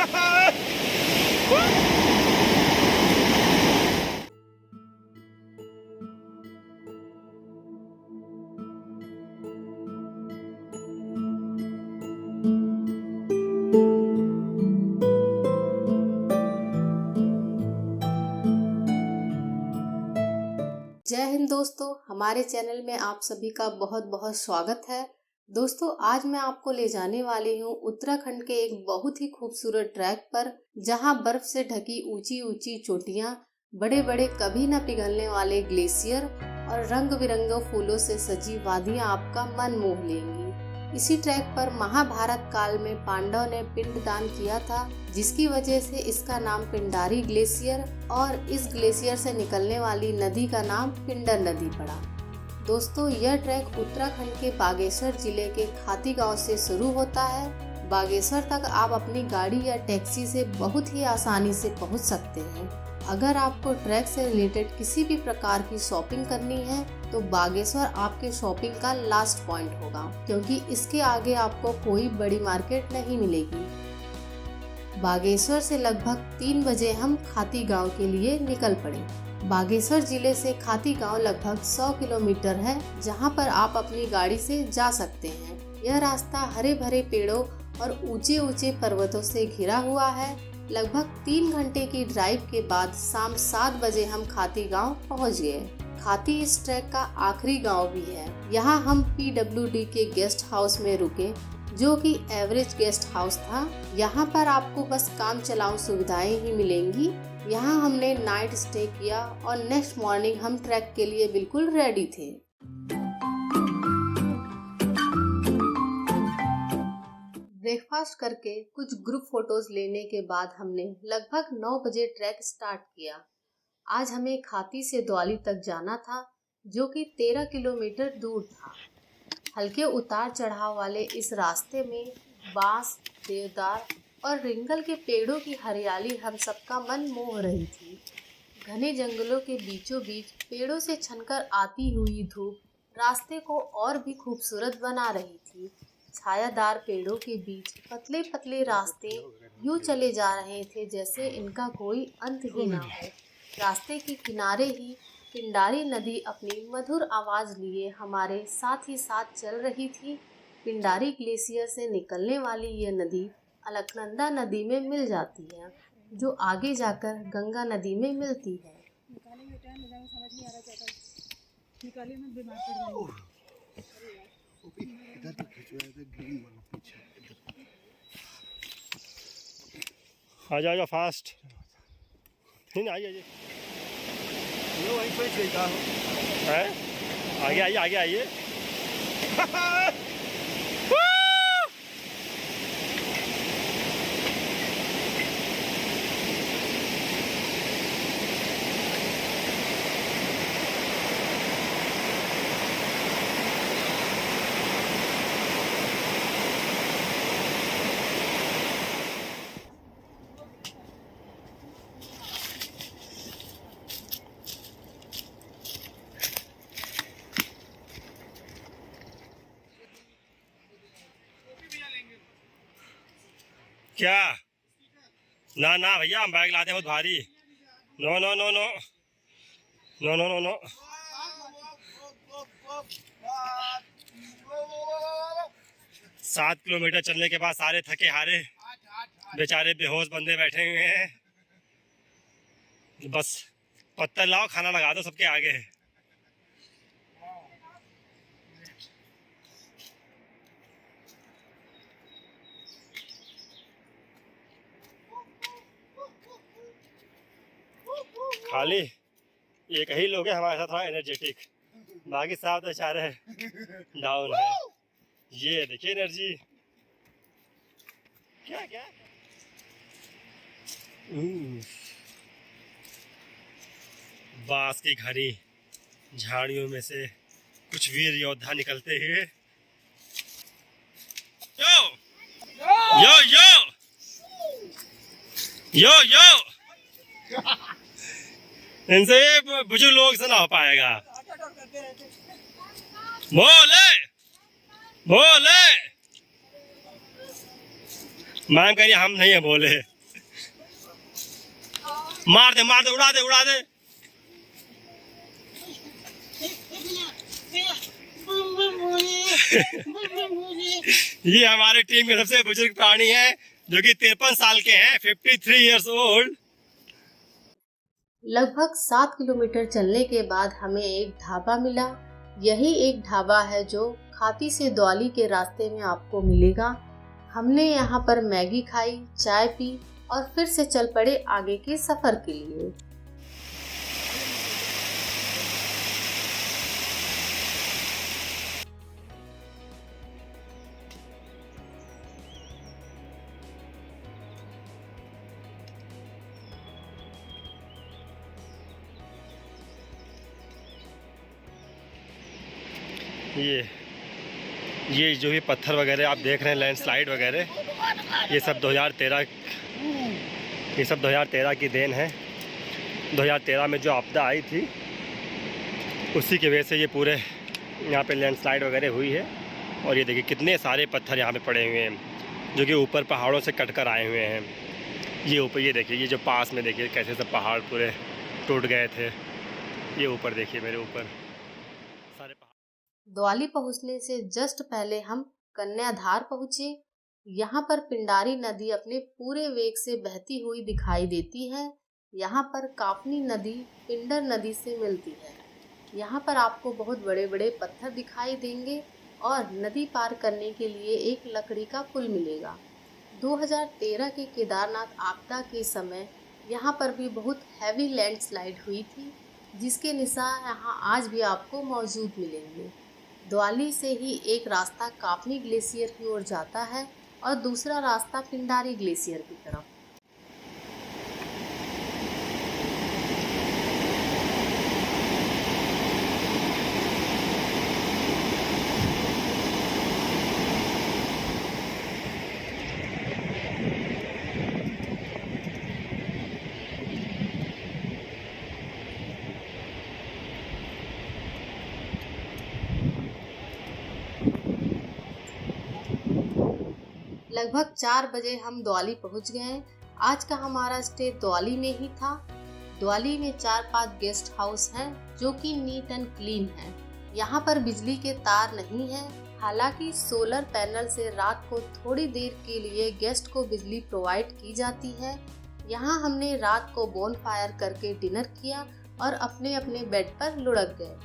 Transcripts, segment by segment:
जय हिंद दोस्तों, हमारे चैनल में आप सभी का बहुत बहुत स्वागत है। दोस्तों, आज मैं आपको ले जाने वाली हूँ उत्तराखंड के एक बहुत ही खूबसूरत ट्रैक पर, जहाँ बर्फ से ढकी ऊंची ऊंची चोटियाँ, बड़े बड़े कभी न पिघलने वाले ग्लेशियर और रंग बिरंगों फूलों से सजी वादियाँ आपका मन मोह लेंगी। इसी ट्रैक पर महाभारत काल में पांडव ने पिंडदान किया था, जिसकी वजह से इसका नाम पिंडारी ग्लेशियर और इस ग्लेशियर से निकलने वाली नदी का नाम पिंडर नदी पड़ा। दोस्तों, यह ट्रैक उत्तराखंड के बागेश्वर जिले के खाती गांव से शुरू होता है। बागेश्वर तक आप अपनी गाड़ी या टैक्सी से बहुत ही आसानी से पहुंच सकते हैं। अगर आपको ट्रैक से रिलेटेड किसी भी प्रकार की शॉपिंग करनी है तो बागेश्वर आपके शॉपिंग का लास्ट पॉइंट होगा, क्योंकि इसके आगे आपको कोई बड़ी मार्केट नहीं मिलेगी। बागेश्वर से लगभग 3 बजे हम खाती गांव के लिए निकल पड़े। बागेश्वर जिले से खाती गांव लगभग 100 किलोमीटर है, जहां पर आप अपनी गाड़ी से जा सकते हैं। यह रास्ता हरे भरे पेड़ों और ऊंचे ऊंचे पर्वतों से घिरा हुआ है। लगभग 3 घंटे की ड्राइव के बाद शाम 7 बजे हम खाती गांव पहुंच गए। खाती इस ट्रैक का आखिरी गांव भी है। यहाँ हम PWD के गेस्ट हाउस में रुके, जो कि एवरेज गेस्ट हाउस था। यहाँ पर आपको बस काम चलाऊ सुविधाएं ही मिलेंगी। यहाँ हमने नाइट स्टे किया और नेक्स्ट मॉर्निंग हम ट्रैक के लिए बिल्कुल रेडी थे। ब्रेकफास्ट करके कुछ ग्रुप फोटोज लेने के बाद हमने लगभग 9 बजे ट्रैक स्टार्ट किया। आज हमें खाती से द्वाली तक जाना था, जो कि 13 किलोमीटर दूर था। हल्के उतार चढ़ाव वाले इस रास्ते में बांस, देवदार और रिंगल के पेड़ों की हरियाली हम सबका मन मोह रही थी। घने जंगलों के बीचों बीच पेड़ों से छनकर आती हुई धूप रास्ते को और भी खूबसूरत बना रही थी। छायादार पेड़ों के बीच पतले पतले रास्ते यूं चले जा रहे थे जैसे इनका कोई अंत ही ना हो। रास्ते के किनारे ही पिंडारी नदी अपनी मधुर आवाज लिए हमारे साथ ही साथ चल रही थी। पिंडारी ग्लेशियर से निकलने वाली ये नदी अलकनंदा नदी में मिल जाती है, जो आगे जाकर गंगा नदी में मिलती है। आ जाओ फास्ट। नहीं आइए आगे आइए आइए। क्या? ना ना भैया, हम बैग लाते हैं बहुत भारी। No no no no no no no no. 7 kilometre चलने के बाद सारे थके हारे बेचारे बेहोश बंदे बैठे हुए हैं। बस पत्थर लाओ, खाना लगा दो सबके आगे। खाली एक ही लोग हैं हमारे साथ थोड़ा एनर्जेटिक, बाकी साहब तो बेचारे डाउन है। ये देखिए एनर्जी क्या क्या। बांस की घनी झाड़ियों में से कुछ वीर योद्धा निकलते हुए। यो यो यो यो यो। इनसे बुजुर्ग लोग से ना हो पाएगा। बोले बोले मैम कहिए हम नहीं है बोले। मार दे उड़ा दे। ये हमारे टीम के सबसे बुजुर्ग प्राणी है जो कि 53 साल के हैं, 53 इयर्स ओल्ड। लगभग 7 किलोमीटर चलने के बाद हमें एक ढाबा मिला। यही एक ढाबा है जो खाती से दौली के रास्ते में आपको मिलेगा। हमने यहाँ पर मैगी खाई, चाय पी और फिर से चल पड़े आगे के सफर के लिए। ये जो भी पत्थर वगैरह आप देख रहे हैं, लैंडस्लाइड वगैरह, ये सब 2013 की देन है। 2013 में जो आपदा आई थी उसी की वजह से ये पूरे यहाँ पे लैंडस्लाइड वगैरह हुई है। और ये देखिए कितने सारे पत्थर यहाँ पे पड़े हुए हैं जो कि ऊपर पहाड़ों से कट कर आए हुए हैं। ये ऊपर ये देखिए, ये जो पास में देखिए कैसे सब पहाड़ पूरे टूट गए थे। ये ऊपर देखिए, मेरे ऊपर सारे पहाड़। दौली पहुंचने से जस्ट पहले हम कन्याधार पहुंचे। यहाँ पर पिंडारी नदी अपने पूरे वेग से बहती हुई दिखाई देती है। यहाँ पर काफनी नदी पिंडर नदी से मिलती है। यहाँ पर आपको बहुत बड़े बड़े पत्थर दिखाई देंगे और नदी पार करने के लिए एक लकड़ी का पुल मिलेगा। 2013 के केदारनाथ आपदा के समय यहाँ पर भी बहुत हैवी लैंडस्लाइड हुई थी, जिसके निशान यहाँ आज भी आपको मौजूद मिलेंगे। दौली से ही एक रास्ता काफनी ग्लेशियर की ओर जाता है और दूसरा रास्ता पिंडारी ग्लेशियर की तरफ। लगभग 4 बजे हम दौली पहुंच गए। आज का हमारा स्टे दौली में ही था। दौली में 4-5 गेस्ट हाउस हैं जो कि नीट एंड क्लीन है। यहाँ पर बिजली के तार नहीं है, हालांकि सोलर पैनल से रात को थोड़ी देर के लिए गेस्ट को बिजली प्रोवाइड की जाती है। यहाँ हमने रात को बोनफायर करके डिनर किया और अपने अपने बेड पर लुढ़क गए।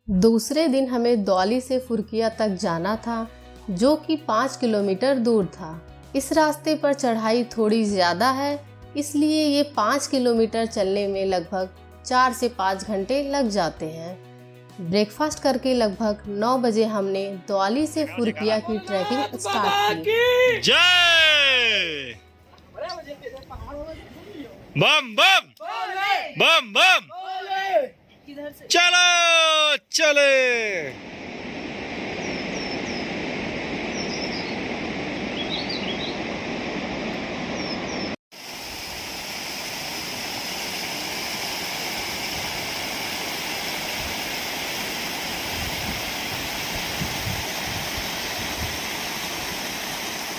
दूसरे दिन हमें दौली से फुरकिया तक जाना था, जो कि 5 किलोमीटर दूर था। इस रास्ते पर चढ़ाई थोड़ी ज़्यादा है, इसलिए ये 5 किलोमीटर चलने में लगभग 4 से 5 घंटे लग जाते हैं। ब्रेकफास्ट करके लगभग 9 बजे हमने दौली से फुरकिया की ट्रैकिंग स्टार्ट की। जय बम बम बम बम, चलो चले।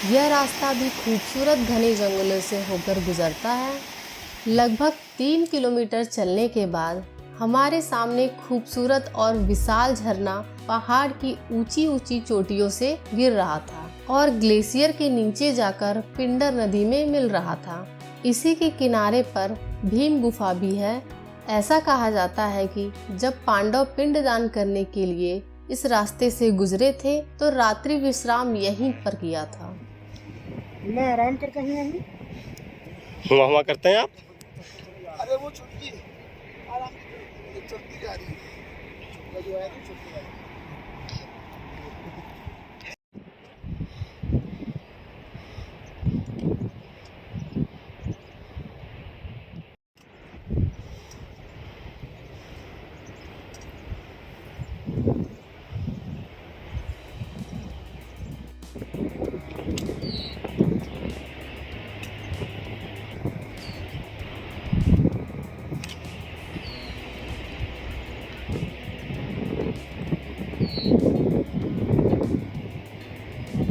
यह रास्ता भी खूबसूरत घने जंगलों से होकर गुजरता है। लगभग 3 किलोमीटर चलने के बाद हमारे सामने खूबसूरत और विशाल झरना पहाड़ की ऊंची ऊंची चोटियों से गिर रहा था और ग्लेशियर के नीचे जाकर पिंडर नदी में मिल रहा था। इसी के किनारे पर भीम गुफा भी है। ऐसा कहा जाता है कि जब पांडव पिंडदान करने के लिए इस रास्ते से गुजरे थे तो रात्रि विश्राम यहीं पर किया था। मैं आराम करता हूँ। हुआ करते हैं आप? अरे वो छुट्टी आराम चलती जा रही है, जो है तो छुट्टी है।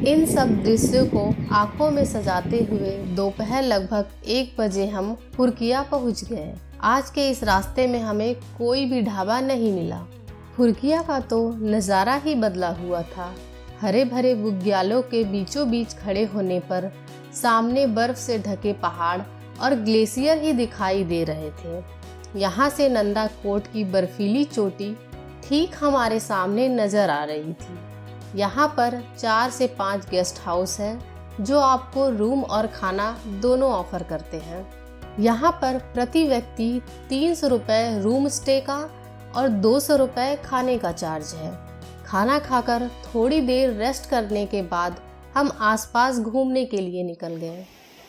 इन सब दृश्यों को आंखों में सजाते हुए दोपहर लगभग 1 बजे हम फुरकिया पहुंच गए। आज के इस रास्ते में हमें कोई भी ढाबा नहीं मिला। फुरकिया का तो नज़ारा ही बदला हुआ था। हरे भरे बुग्यालों के बीचों बीच खड़े होने पर सामने बर्फ से ढके पहाड़ और ग्लेशियर ही दिखाई दे रहे थे। यहाँ से नंदा कोट की बर्फीली चोटी ठीक हमारे सामने नजर आ रही थी। यहाँ पर 4 से 5 गेस्ट हाउस है जो आपको रूम और खाना दोनों ऑफर करते हैं। यहाँ पर प्रति व्यक्ति 300 रुपये रूम स्टे का और 200 रुपये खाने का चार्ज है। खाना खाकर थोड़ी देर रेस्ट करने के बाद हम आसपास घूमने के लिए निकल गए।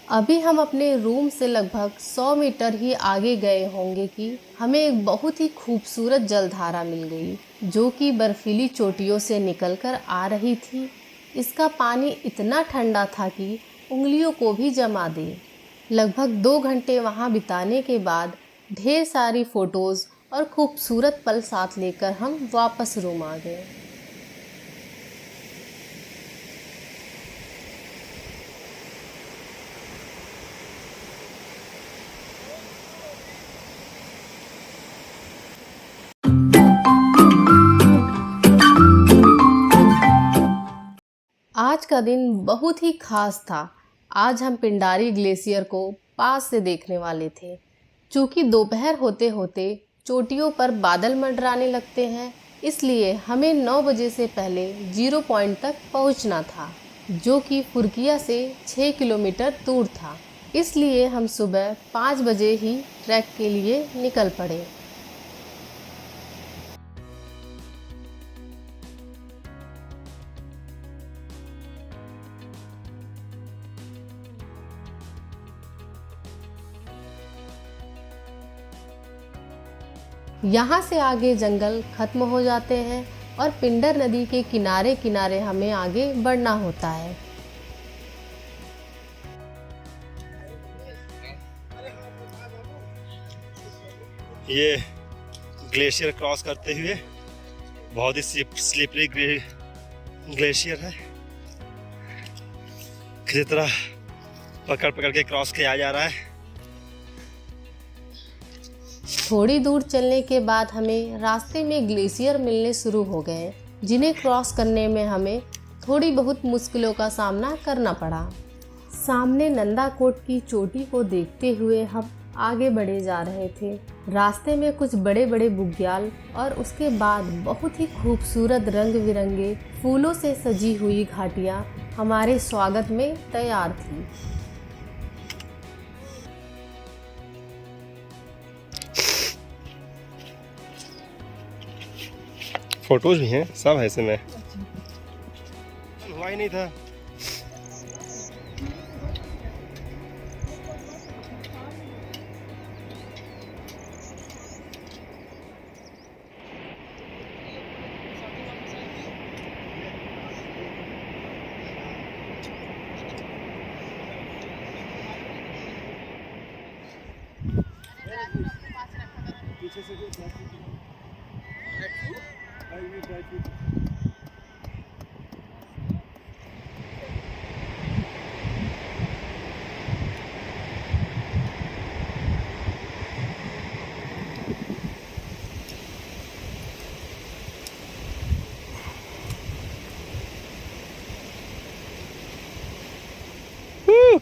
अभी हम अपने रूम से लगभग 100 मीटर ही आगे गए होंगे कि हमें एक बहुत ही खूबसूरत जलधारा मिल गई जो कि बर्फीली चोटियों से निकलकर आ रही थी। इसका पानी इतना ठंडा था कि उंगलियों को भी जमा दे। लगभग 2 घंटे वहाँ बिताने के बाद ढेर सारी फ़ोटोज़ और खूबसूरत पल साथ लेकर हम वापस रूम आ गए। आज का दिन बहुत ही खास था। आज हम पिंडारी ग्लेशियर को पास से देखने वाले थे। चूँकि दोपहर होते होते चोटियों पर बादल मंडराने लगते हैं, इसलिए हमें 9 बजे से पहले 0 पॉइंट तक पहुंचना था, जो कि फुरकिया से 6 किलोमीटर दूर था। इसलिए हम सुबह 5 बजे ही ट्रैक के लिए निकल पड़े। यहाँ से आगे जंगल खत्म हो जाते हैं और पिंडर नदी के किनारे किनारे हमें आगे बढ़ना होता है। ये ग्लेशियर क्रॉस करते हुए बहुत ही स्लिपरी ग्लेशियर है। किसी तरह पकड़ पकड़ के क्रॉस किया जा रहा है। थोड़ी दूर चलने के बाद हमें रास्ते में ग्लेशियर मिलने शुरू हो गए, जिन्हें क्रॉस करने में हमें थोड़ी बहुत मुश्किलों का सामना करना पड़ा। सामने नंदा कोट की चोटी को देखते हुए हम आगे बढ़े जा रहे थे। रास्ते में कुछ बड़े बड़े बुग्याल और उसके बाद बहुत ही खूबसूरत रंग बिरंगे फूलों से सजी हुई घाटियाँ हमारे स्वागत में तैयार थी। फोटोज भी हैं, सब है इसमें। हुआ ही नहीं था। पीछे से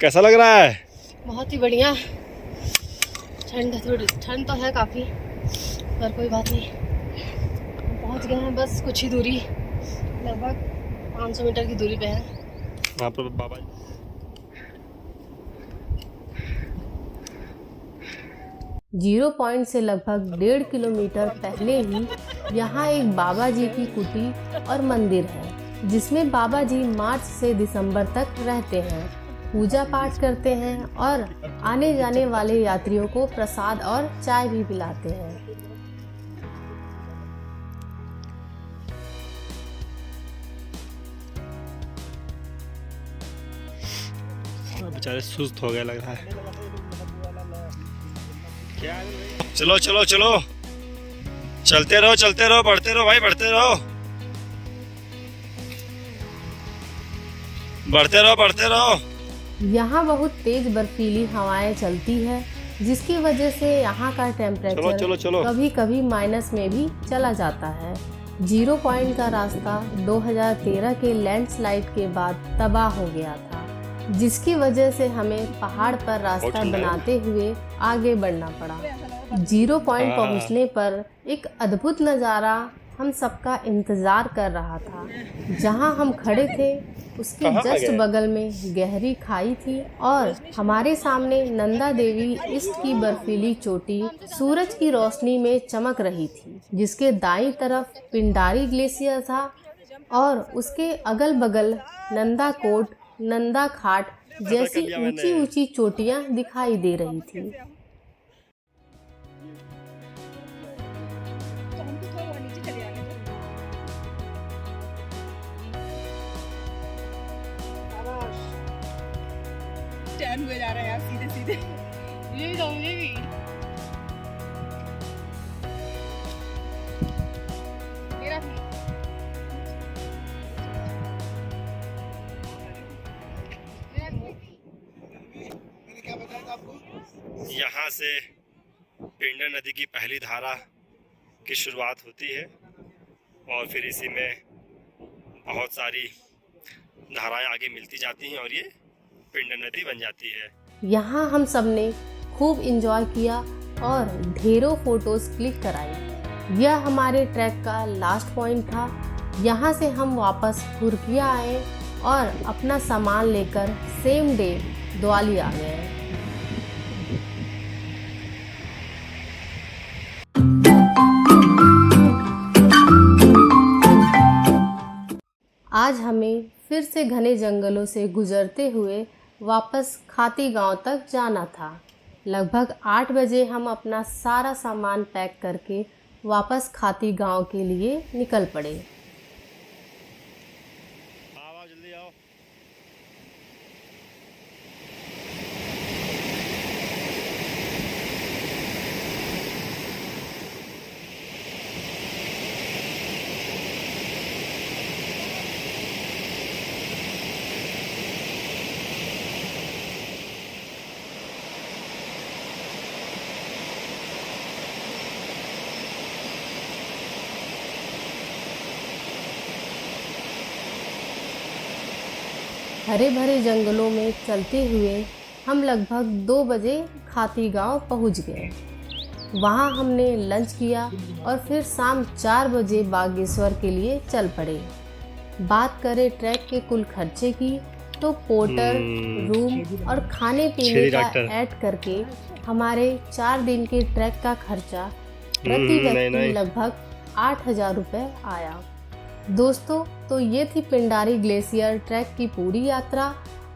कैसा लग रहा है? बहुत ही बढ़िया। थोड़ी ठंड तो है काफ़ी, पर कोई बात नहीं। पहुंच गए हैं, बस कुछ ही दूरी, लगभग 500 मीटर की दूरी पे है। यहाँ पर बाबा 0 पॉइंट से लगभग 1.5 किलोमीटर पहले ही यहाँ एक बाबा जी की कुटी और मंदिर है, जिसमें बाबा जी मार्च से दिसंबर तक रहते हैं, पूजा पाठ करते हैं और आने जाने वाले यात्रियों को प्रसाद और चाय भी पिलाते हैं। बेचारे सुस्त हो गए लग रहा है। चलो चलो चलो, चलते रहो, बढ़ते रहो भाई, बढ़ते रहो। बढ़ते रहो बढ़ते रहो। यहाँ बहुत तेज बर्फीली हवाएं चलती है, जिसकी वजह से यहाँ का टेम्परेचर चलो चलो। कभी कभी माइनस में भी चला जाता है। 0 पॉइंट का रास्ता 2013 के लैंडस्लाइड के बाद तबाह हो गया था, जिसकी वजह से हमें पहाड़ पर रास्ता बनाते हुए आगे बढ़ना पड़ा। 0 पॉइंट पहुँचने पर एक अद्भुत नज़ारा हम सबका इंतज़ार कर रहा था। जहाँ हम खड़े थे उसके जस्ट बगल में गहरी खाई थी और हमारे सामने नंदा देवी ईस्ट की बर्फीली चोटी सूरज की रोशनी में चमक रही थी, जिसके दाईं तरफ पिंडारी ग्लेशियर था और उसके अगल बगल नंदा कोट, नंदा खाट जैसी ऊंची ऊंची चोटियां दिखाई दे रही थी। टर्न हुए जा रहा है यार सीधे सीधे। मुझे भी दो, मुझे भी। मेरा भी। मैंने क्या बताया था आपको? यहाँ से पिंडर नदी की पहली धारा की शुरुआत होती है और फिर इसी में बहुत सारी धाराएं आगे मिलती जाती हैं और ये पिंडर नदी बन जाती है। यहाँ हम सब ने खूब इंजॉय किया और ढेरों फोटोज क्लिक कराई। यह हमारे ट्रैक का लास्ट पॉइंट था। यहाँ से हम वापस हुरकिया आए और अपना सामान लेकर सेम डे द्वाली आ गए। आज हमें फिर से घने जंगलों से गुजरते हुए वापस खाती गांव तक जाना था। लगभग 8 बजे हम अपना सारा सामान पैक करके वापस खाती गांव के लिए निकल पड़े। आओ जल्दी आओ। हरे भरे जंगलों में चलते हुए हम लगभग 2 बजे खाती गांव पहुंच गए। वहां हमने लंच किया और फिर शाम 4 बजे बागेश्वर के लिए चल पड़े। बात करें ट्रैक के कुल खर्चे की तो पोर्टर, रूम और खाने पीने का ऐड करके हमारे 4 दिन के ट्रैक का खर्चा प्रति व्यक्ति लगभग 8,000 रुपये आया। दोस्तों, तो ये थी पिंडारी ग्लेशियर ट्रैक की पूरी यात्रा।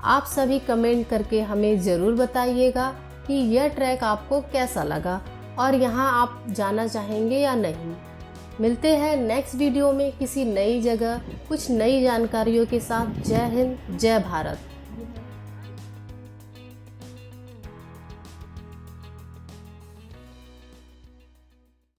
आप सभी कमेंट करके हमें ज़रूर बताइएगा कि यह ट्रैक आपको कैसा लगा और यहाँ आप जाना चाहेंगे या नहीं। मिलते हैं नेक्स्ट वीडियो में किसी नई जगह कुछ नई जानकारियों के साथ। जय हिंद, जय भारत।